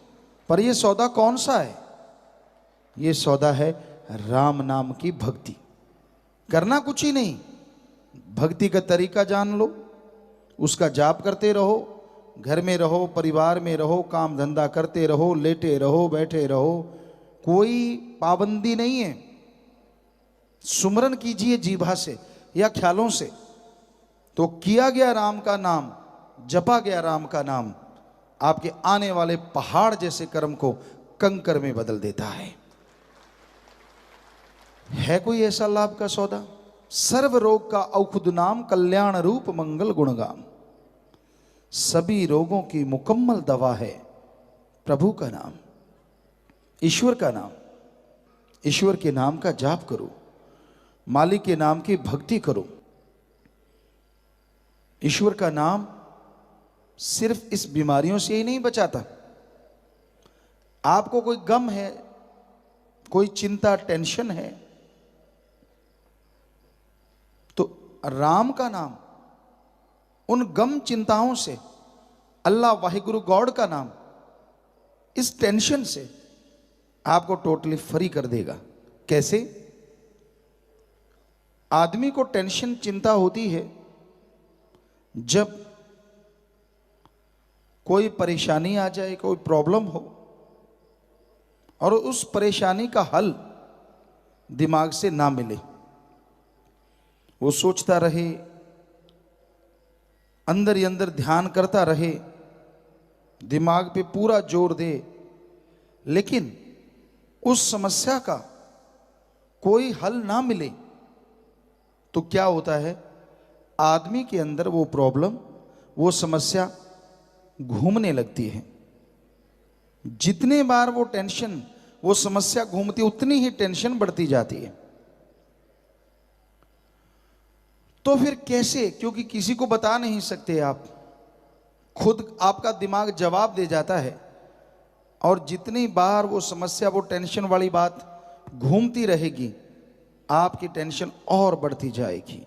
पर यह सौदा कौन सा है? यह सौदा है राम नाम की भक्ति। करना कुछ ही नहीं, भक्ति का तरीका जान लो, उसका जाप करते रहो, घर में रहो, परिवार में रहो, काम धंधा करते रहो, लेटे रहो, बैठे रहो, कोई पाबंदी नहीं है। सुमरन कीजिए जीभा से या ख्यालों से, तो किया गया राम का नाम, जपा गया राम का नाम, आपके आने वाले पहाड़ जैसे कर्म को कंकर में बदल देता है। कोई ऐसा लाभ का सौदा? सर्व रोग का औषध नाम, कल्याण रूप मंगल गुणगाम। सभी रोगों की मुकम्मल दवा है प्रभु का नाम, ईश्वर का नाम। ईश्वर के नाम का जाप करो, मालिक के नाम की भक्ति करो। ईश्वर का नाम सिर्फ इस बीमारियों से ही नहीं बचाता। आपको कोई गम है, कोई चिंता, टेंशन है, तो राम का नाम उन गम चिंताओं से, अल्लाह वाहिगुरु गॉड का नाम इस टेंशन से आपको टोटली फ्री कर देगा। कैसे? आदमी को टेंशन, चिंता होती है जब कोई परेशानी आ जाए, कोई प्रॉब्लम हो और उस परेशानी का हल दिमाग से ना मिले, वो सोचता रहे, अंदर ही अंदर ध्यान करता रहे, दिमाग पे पूरा जोर दे, लेकिन उस समस्या का कोई हल ना मिले, तो क्या होता है, आदमी के अंदर वो प्रॉब्लम, वो समस्या घूमने लगती है। जितने बार वो टेंशन, वो समस्या घूमती, उतनी ही टेंशन बढ़ती जाती है। तो फिर कैसे? क्योंकि किसी को बता नहीं सकते आप, खुद आपका दिमाग जवाब दे जाता है, और जितनी बार वो समस्या, वो टेंशन वाली बात घूमती रहेगी, आपकी टेंशन और बढ़ती जाएगी।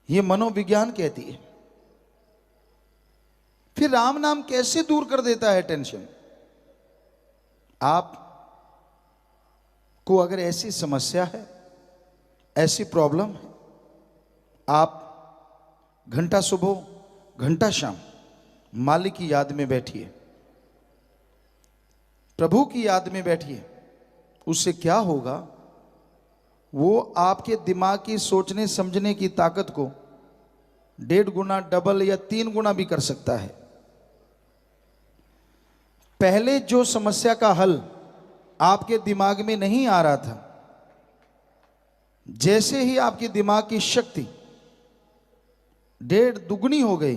ये मनोविज्ञान कहती है। फिर राम नाम कैसे दूर कर देता है टेंशन? आप को अगर ऐसी समस्या है, ऐसी प्रॉब्लम है, आप घंटा सुबह घंटा शाम मालिक की याद में बैठिए, प्रभु की याद में बैठिए। उससे क्या होगा, वो आपके दिमाग की सोचने समझने की ताकत को 1.5 गुना, डबल या 3 गुना भी कर सकता है। पहले जो समस्या का हल आपके दिमाग में नहीं आ रहा था, जैसे ही आपके दिमाग की शक्ति 1.5 दुगनी हो गई,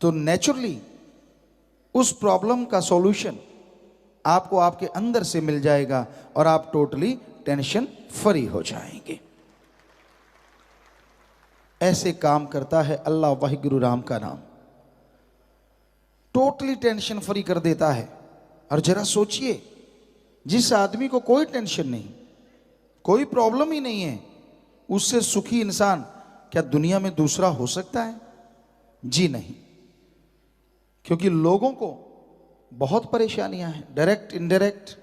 तो नेचुरली उस प्रॉब्लम का सॉल्यूशन आपको आपके अंदर से मिल जाएगा और आप टोटली टेंशन फ्री हो जाएंगे। ऐसे काम करता है अल्लाह वाहिगुरु राम का नाम, टोटली टेंशन फ्री कर देता है। और जरा सोचिए, जिस आदमी को कोई टेंशन नहीं, कोई प्रॉब्लम ही नहीं है, उससे सुखी इंसान क्या दुनिया में दूसरा हो सकता है? जी नहीं। क्योंकि लोगों को बहुत परेशानियां हैं, डायरेक्ट इनडायरेक्ट,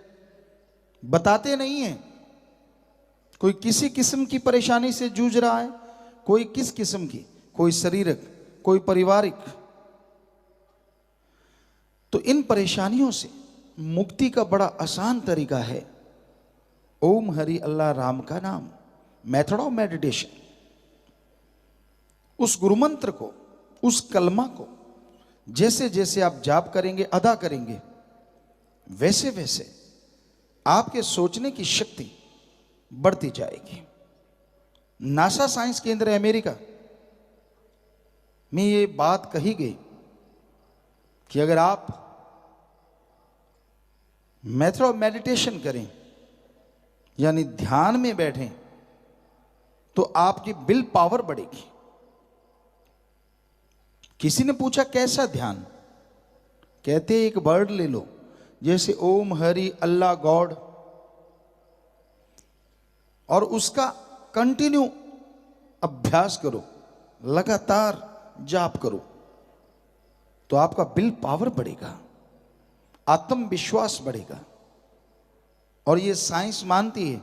बताते नहीं हैं। कोई किसी किस्म की परेशानी से जूझ रहा है, कोई किस किस्म की, कोई शारीरिक, कोई पारिवारिक। तो इन परेशानियों से मुक्ति का बड़ा आसान तरीका है ओम हरि अल्लाह राम का नाम, मेथड ऑफ मेडिटेशन। उस गुरु मंत्र को, उस कलमा को जैसे जैसे आप जाप करेंगे, अदा करेंगे, वैसे वैसे आपके सोचने की शक्ति बढ़ती जाएगी। नासा साइंस केंद्र अमेरिका में ये बात कही गई कि अगर आप मेथड ऑफ मेडिटेशन करें, यानी ध्यान में बैठें, तो आपकी विल पावर बढ़ेगी। किसी ने पूछा कैसा ध्यान? कहते एक वर्ड ले लो, जैसे ओम हरि अल्लाह गॉड, और उसका कंटिन्यू अभ्यास करो, लगातार जाप करो, तो आपका विल पावर बढ़ेगा, आत्मविश्वास बढ़ेगा। और ये साइंस मानती है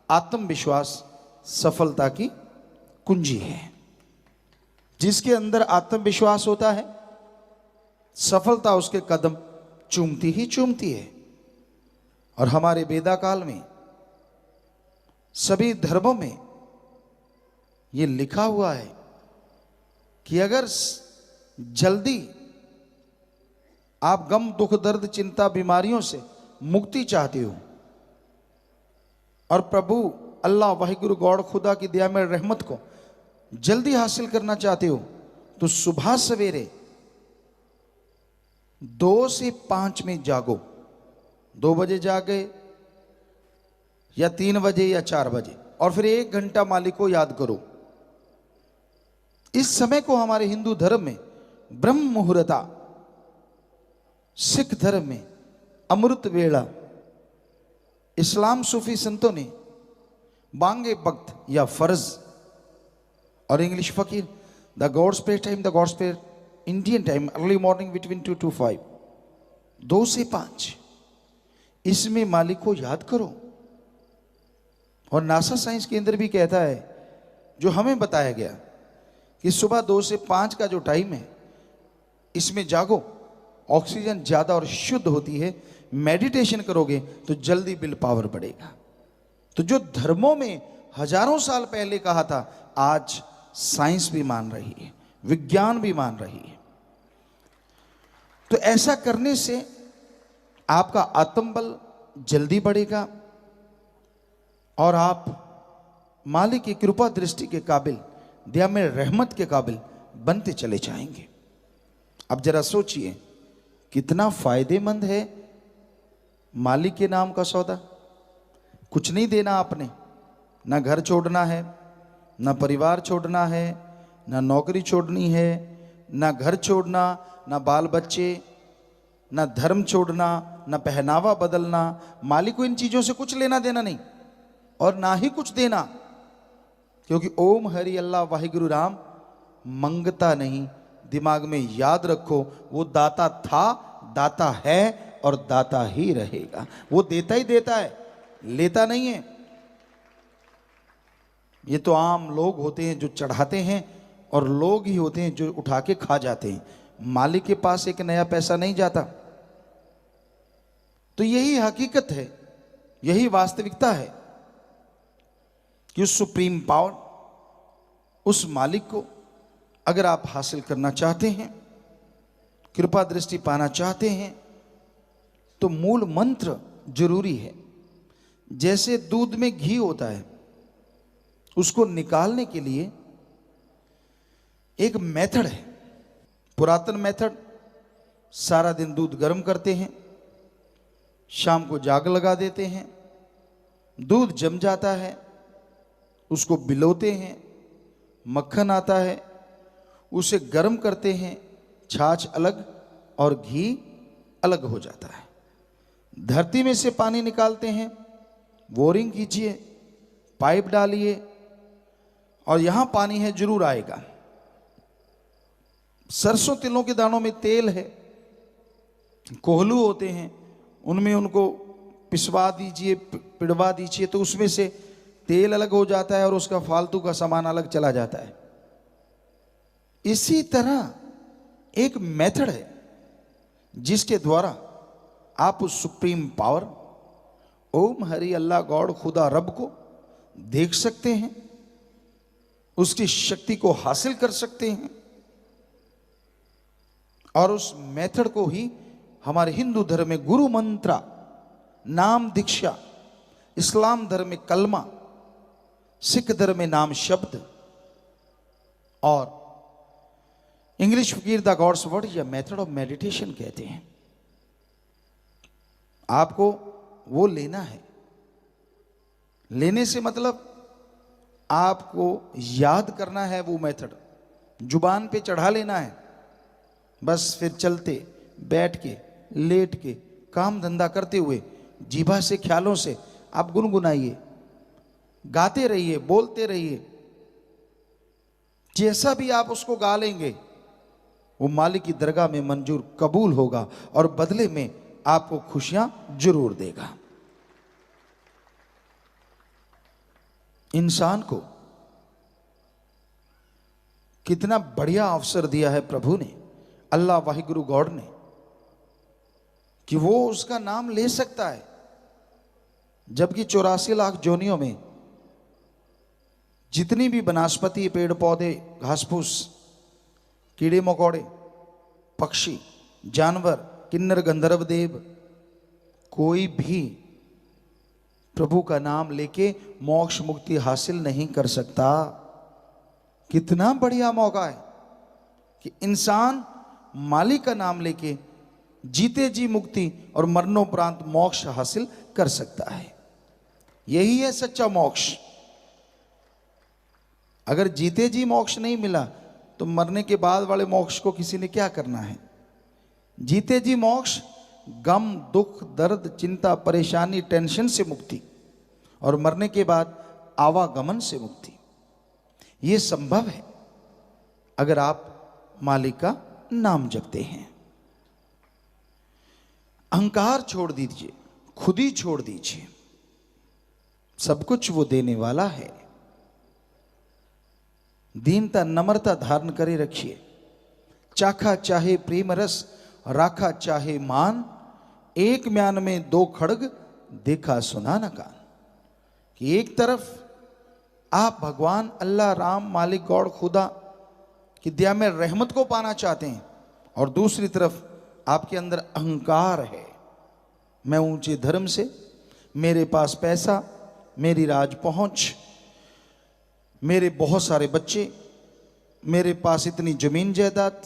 आत्मविश्वास सफलता की कुंजी है। जिसके अंदर आत्मविश्वास होता है, सफलता उसके कदम चूमती ही चूमती है। और हमारे वेदा काल में, सभी धर्मों में ये लिखा हुआ है कि अगर जल्दी आप गम, दुख, दर्द, चिंता, बीमारियों से मुक्ति चाहते हो और प्रभु अल्लाह वाहिगुरु गॉड खुदा की दया में रहमत को जल्दी हासिल करना चाहते हो, तो सुबह सवेरे 2 से 5 में जागो। 2 बजे जागे या 3 बजे या 4 बजे, और फिर 1 घंटा मालिक को याद करो। इस समय को हमारे हिंदू धर्म में ब्रह्म मुहूर्ता, सिख धर्म में अमृत वेला, इस्लाम सूफी संतों ने बांगे वक्त या फर्ज, और इंग्लिश फकीर the gods prayer time, the gods prayer Indian time, early morning between 2 to 5, 2 से 5, इसमें मालिक को याद करो। और नासा साइंस केंद्र भी कहता है, जो हमें बताया गया, कि सुबह 2 से 5 का जो टाइम है इसमें जागो, ऑक्सीजन ज़्यादा और शुद्ध होती है। मेडिटेशन करोगे तो जल्दी विल पावर बढ़ेगा। तो जो धर्मों में हजारों साल पहले कहा था, आज साइंस भी मान रही है, विज्ञान भी मान रही है। तो ऐसा करने से आपका आत्मबल जल्दी बढ़ेगा और आप मालिक की कृपा दृष्टि के काबिल, दया में रहमत के काबिल बनते चले जाएंगे। अब जरा सोचिए कितना फायदेमंद है मालिक के नाम का सौदा। कुछ नहीं देना आपने, ना घर छोड़ना है, ना परिवार छोड़ना है, ना नौकरी छोड़नी है, ना घर छोड़ना, ना बाल बच्चे, ना धर्म छोड़ना, ना पहनावा बदलना। मालिक को इन चीज़ों से कुछ लेना देना नहीं और ना ही कुछ देना, क्योंकि ओम हरि अल्लाह वाहिगुरु राम मंगता नहीं। दिमाग में याद रखो, वो दाता था, दाता है और दाता ही रहेगा। वो देता ही देता है, लेता नहीं है। ये तो आम लोग होते हैं जो चढ़ाते हैं और लोग ही होते हैं जो उठा के खा जाते हैं। मालिक के पास एक नया पैसा नहीं जाता। तो यही हकीकत है, यही वास्तविकता है कि उस सुप्रीम पावर, उस मालिक को अगर आप हासिल करना चाहते हैं, कृपा दृष्टि पाना चाहते हैं, तो मूल मंत्र जरूरी है। जैसे दूध में घी होता है, उसको निकालने के लिए एक मेथड है, पुरातन मेथड। सारा दिन दूध गर्म करते हैं, शाम को जाग लगा देते हैं, दूध जम जाता है, उसको बिलोते हैं, मक्खन आता है, उसे गर्म करते हैं, छाछ अलग और घी अलग हो जाता है। धरती में से पानी निकालते हैं, बोरिंग कीजिए, पाइप डालिए और यहां पानी है जरूर आएगा। सरसों तिलों के दानों में तेल है, कोहलू होते हैं, उनमें उनको पिसवा दीजिए, पिड़वा दीजिए, तो उसमें से तेल अलग हो जाता है और उसका फालतू का सामान अलग चला जाता है। इसी तरह एक मेथड है जिसके द्वारा आप उस सुप्रीम पावर ओम हरि अल्लाह गॉड खुदा रब को देख सकते हैं, उसकी शक्ति को हासिल कर सकते हैं। और उस मेथड को ही हमारे हिंदू धर्म में गुरु मंत्रा, नाम दीक्षा, इस्लाम धर्म में कलमा, सिख धर्म में नाम शब्द और इंग्लिश फकीर द गॉड्स वर्ड या मेथड ऑफ मेडिटेशन कहते हैं। आपको वो लेना है। लेने से मतलब आपको याद करना है वो मेथड, जुबान पे चढ़ा लेना है, बस फिर चलते, बैठ के, लेट के, काम धंधा करते हुए जीभा से, ख्यालों से आप गुनगुनाइए, गाते रहिए, बोलते रहिए। जैसा भी आप उसको गा लेंगे वो मालिक की दरगाह में मंजूर कबूल होगा और बदले में आपको खुशियां जरूर देगा। इंसान को कितना बढ़िया अवसर दिया है प्रभु ने, अल्लाह वाहिगुरु गॉड ने, कि वो उसका नाम ले सकता है। जबकि 84 लाख जोनियों में जितनी भी वनस्पति, पेड़ पौधे, घास फूस, कीड़े मकोड़े, पक्षी, जानवर, किन्नर गंधर्व देव, कोई भी प्रभु का नाम लेके मोक्ष मुक्ति हासिल नहीं कर सकता। कितना बढ़िया मौका है कि इंसान मालिक का नाम लेके जीते जी मुक्ति और मरणोपरांत मोक्ष हासिल कर सकता है। यही है सच्चा मोक्ष। अगर जीते जी मोक्ष नहीं मिला तो मरने के बाद वाले मोक्ष को किसी ने क्या करना है। जीते जी मोक्ष, गम, दुख, दर्द, चिंता, परेशानी, टेंशन से मुक्ति, और मरने के बाद आवागमन से मुक्ति। ये संभव है अगर आप मालिक का नाम जपते हैं। अहंकार छोड़ दीजिए, खुद ही छोड़ दीजिए, सब कुछ वो देने वाला है। दीनता नम्रता धारण करे रखिए। चाखा चाहे प्रेम रस, राखा चाहे मान, एक म्यान में दो खड़ग, देखा सुना न कान। कि एक तरफ आप भगवान अल्लाह राम मालिक गॉड खुदा की दया में रहमत को पाना चाहते हैं, और दूसरी तरफ आपके अंदर अहंकार है। मैं ऊंचे धर्म से, मेरे पास पैसा, मेरी राज पहुंच, मेरे बहुत सारे बच्चे, मेरे पास इतनी जमीन जायदाद,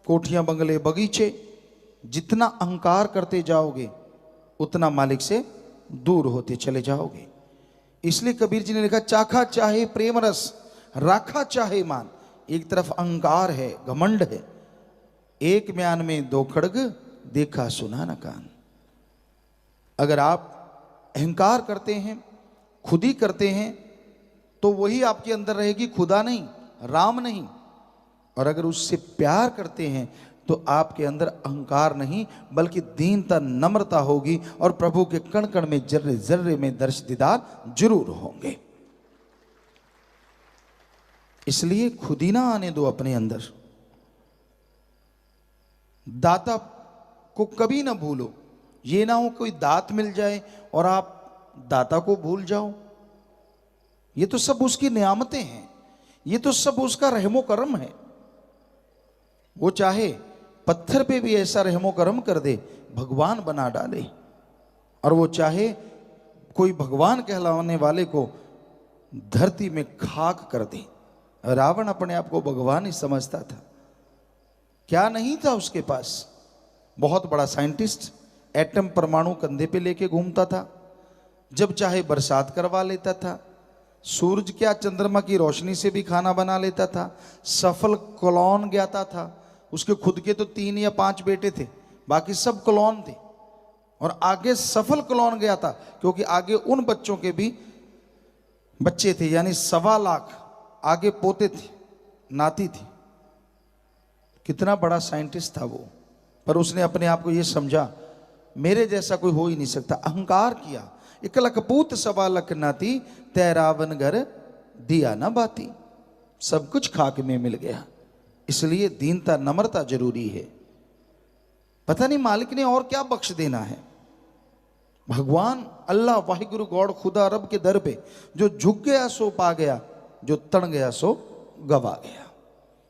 कोठियां बंगले बगीचे। जितना अहंकार करते जाओगे उतना मालिक से दूर होते चले जाओगे। इसलिए कबीर जी ने लिखा, चाखा चाहे प्रेम रस, राखा चाहे मान। एक तरफ अहंकार है, घमंड है, एक म्यान में दो खड़ग, देखा सुना न कान। अगर आप अहंकार करते हैं, खुद ही करते हैं, तो वही आपके अंदर रहेगी, खुदा नहीं, राम नहीं। और अगर उससे प्यार करते हैं तो आपके अंदर अहंकार नहीं बल्कि दीनता नम्रता होगी, और प्रभु के कण कण में, जर्रे जर्रे में दर्श दीदार जरूर होंगे। इसलिए खुद ही ना आने दो अपने अंदर। दाता को कभी ना भूलो। ये ना हो कोई दात मिल जाए और आप दाता को भूल जाओ। ये तो सब उसकी नियामतें हैं, ये तो सब उसका रहमो करम है। वो चाहे पत्थर पे भी ऐसा रहमो करम कर दे, भगवान बना डाले, और वो चाहे कोई भगवान कहलाने वाले को धरती में खाक कर दे। रावण अपने आप को भगवान ही समझता था। क्या नहीं था उसके पास? बहुत बड़ा साइंटिस्ट, एटम परमाणु कंधे पे लेके घूमता था, जब चाहे बरसात करवा लेता था, सूरज क्या चंद्रमा की रोशनी से भी खाना बना लेता था, सफल क्लोन ज्ञाता था। उसके खुद के तो 3 या 5 बेटे थे, बाकी सब क्लोन थे। और आगे सफल क्लोन गया था, क्योंकि आगे उन बच्चों के भी बच्चे थे, यानी 1.25 लाख आगे पोते थे, नाती थी। कितना बड़ा साइंटिस्ट था वो। पर उसने अपने आप को ये समझा, मेरे जैसा कोई हो ही नहीं सकता। अहंकार किया। 1 लख पूत 1.25 लाख नाती, तैरावन घर दिया ना बाती। सब कुछ खाक में मिल गया। इसलिए दीनता नम्रता जरूरी है। पता नहीं मालिक ने और क्या बख्श देना है। भगवान अल्लाह वाहिगुरु गॉड खुदा रब के दर पे जो झुक गया सो पा गया, जो तड़ गया सो गवा गया।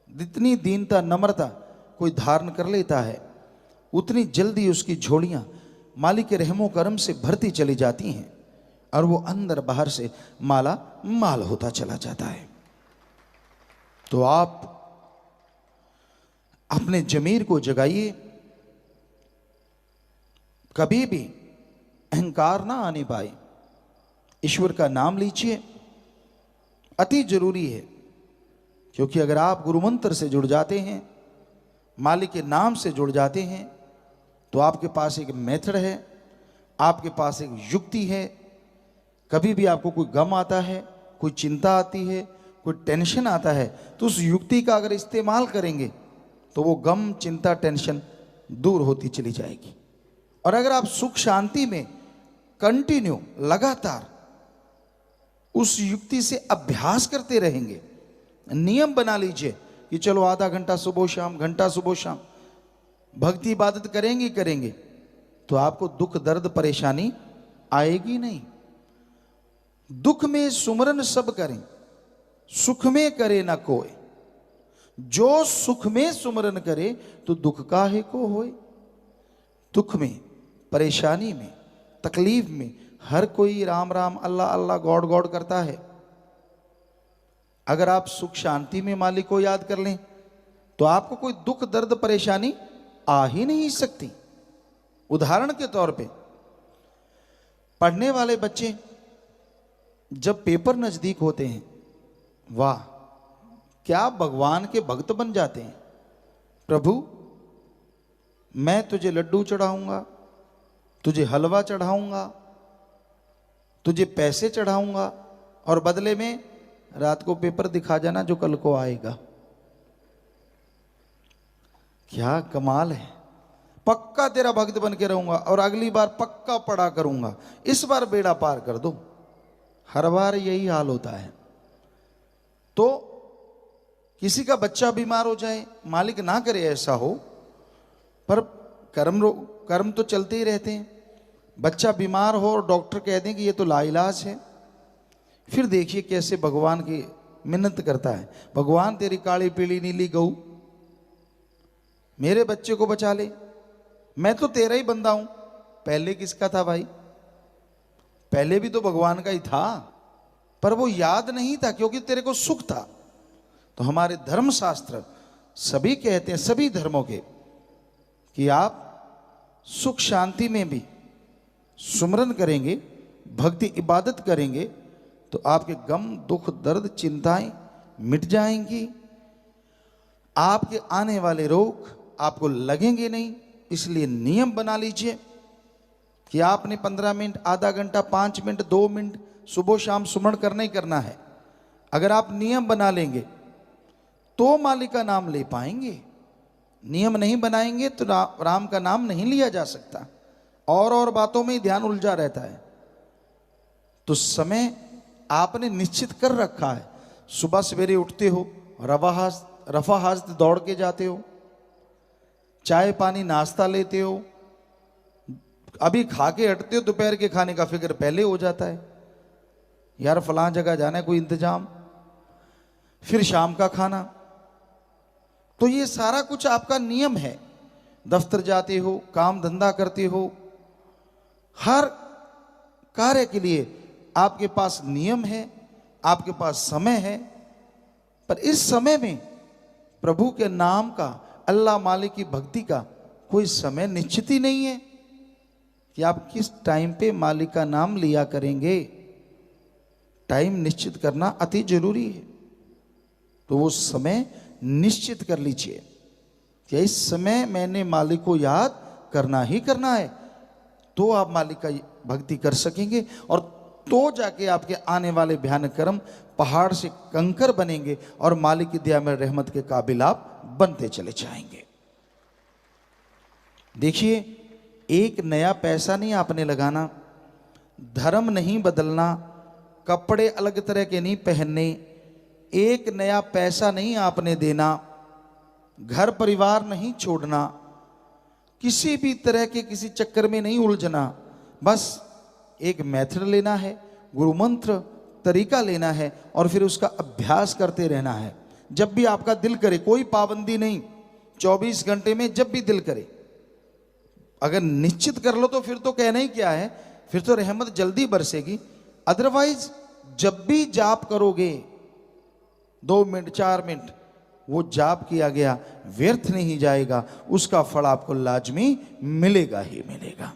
जितनी दीनता नम्रता कोई धारण कर लेता है, उतनी जल्दी उसकी झोलियां मालिक के रहमो करम से भरती चली जाती हैं, और वो अंदर बाहर से माला माल होता चला जाता है। तो आप अपने जमीर को जगाइए, कभी भी अहंकार ना आने पाए। ईश्वर का नाम लीजिए, अति जरूरी है। क्योंकि अगर आप गुरु मंत्र से जुड़ जाते हैं, मालिक के नाम से जुड़ जाते हैं, तो आपके पास एक मेथड है, आपके पास एक युक्ति है। कभी भी आपको कोई गम आता है, कोई चिंता आती है, कोई टेंशन आता है, तो उस युक्ति का अगर इस्तेमाल करेंगे तो वो गम, चिंता, टेंशन दूर होती चली जाएगी। और अगर आप सुख शांति में कंटिन्यू लगातार उस युक्ति से अभ्यास करते रहेंगे, नियम बना लीजिए कि चलो आधा घंटा सुबह शाम, घंटा सुबह शाम भक्ति इबादत करेंगे करेंगे, तो आपको दुख दर्द परेशानी आएगी नहीं। दुख में सुमरन सब करें, सुख में करे ना कोई। जो सुख में सुमरन करे तो दुख काहे को होए। दुख में, परेशानी में, तकलीफ में हर कोई राम राम, अल्लाह अल्लाह, गॉड गॉड करता है। अगर आप सुख शांति में मालिक को याद कर लें तो आपको कोई दुख दर्द परेशानी आ ही नहीं सकती। उदाहरण के तौर पे, पढ़ने वाले बच्चे जब पेपर नजदीक होते हैं, वाह क्या भगवान के भक्त बन जाते हैं। प्रभु मैं तुझे लड्डू चढ़ाऊंगा, तुझे हलवा चढ़ाऊंगा, तुझे पैसे चढ़ाऊंगा, और बदले में रात को पेपर दिखा जाना जो कल को आएगा। क्या कमाल है। पक्का तेरा भक्त बन के रहूंगा और अगली बार पक्का पढ़ा करूंगा, इस बार बेड़ा पार कर दो। हर बार यही हाल होता है। तो किसी का बच्चा बीमार हो जाए, मालिक ना करे ऐसा हो, पर कर्म तो चलते ही रहते हैं। बच्चा बीमार हो और डॉक्टर कह दें कि ये तो लाइलाज है, फिर देखिए कैसे भगवान की मिन्नत करता है, भगवान तेरी काली पीली नीली गऊ मेरे बच्चे को बचा ले, मैं तो तेरा ही बंदा हूं। पहले किसका था भाई? पहले भी तो भगवान का ही था, पर वो याद नहीं था क्योंकि तेरे को सुख था। तो हमारे धर्म शास्त्र सभी कहते हैं, सभी धर्मों के, कि आप सुख शांति में भी सुमरन करेंगे, भक्ति इबादत करेंगे तो आपके गम दुख दर्द चिंताएं मिट जाएंगी, आपके आने वाले रोग आपको लगेंगे नहीं। इसलिए नियम बना लीजिए कि आपने 15 मिनट, आधा घंटा, 5 मिनट, 2 मिनट सुबह शाम सुमरण करना ही करना है। अगर आप नियम बना लेंगे तो मालिक का नाम ले पाएंगे, नियम नहीं बनाएंगे तो राम का नाम नहीं लिया जा सकता, और बातों में ही ध्यान उलझा रहता है। तो समय आपने निश्चित कर रखा है, सुबह सवेरे उठते हो, रफा हस्त दौड़ के जाते हो, चाय पानी नाश्ता लेते हो, अभी खा के हटते हो, दोपहर के खाने का फिक्र पहले हो जाता है, यार फलां जगह जाना है, कोई इंतजाम, फिर शाम का खाना। तो ये सारा कुछ आपका नियम है। दफ्तर जाते हो, काम धंधा करते हो, हर कार्य के लिए आपके पास नियम है, आपके पास समय है, पर इस समय में प्रभु के नाम का, अल्लाह मालिक की भक्ति का कोई समय निश्चित ही नहीं है कि आप किस टाइम पे मालिक का नाम लिया करेंगे। टाइम निश्चित करना अति जरूरी है। तो वो समय निश्चित कर लीजिए कि इस समय मैंने मालिक को याद करना ही करना है, तो आप मालिक का भक्ति कर सकेंगे, और तो जाके आपके आने वाले भयानक कर्म पहाड़ से कंकर बनेंगे और मालिक की दया में रहमत के काबिल आप बनते चले जाएंगे। देखिए, एक नया पैसा नहीं आपने लगाना, धर्म नहीं बदलना, कपड़े अलग तरह के नहीं पहनने, एक नया पैसा नहीं आपने देना, घर परिवार नहीं छोड़ना, किसी भी तरह के किसी चक्कर में नहीं उलझना। बस एक मेथड लेना है, गुरु मंत्र तरीका लेना है और फिर उसका अभ्यास करते रहना है। जब भी आपका दिल करे, कोई पाबंदी नहीं, 24 घंटे में जब भी दिल करे, अगर निश्चित कर लो तो फिर तो कहना ही क्या है, फिर तो रहमत जल्दी बरसेगी। अदरवाइज जब भी जाप करोगे 2 मिनट 4 मिनट, वो जाप किया गया व्यर्थ नहीं जाएगा, उसका फल आपको लाजमी मिलेगा ही मिलेगा।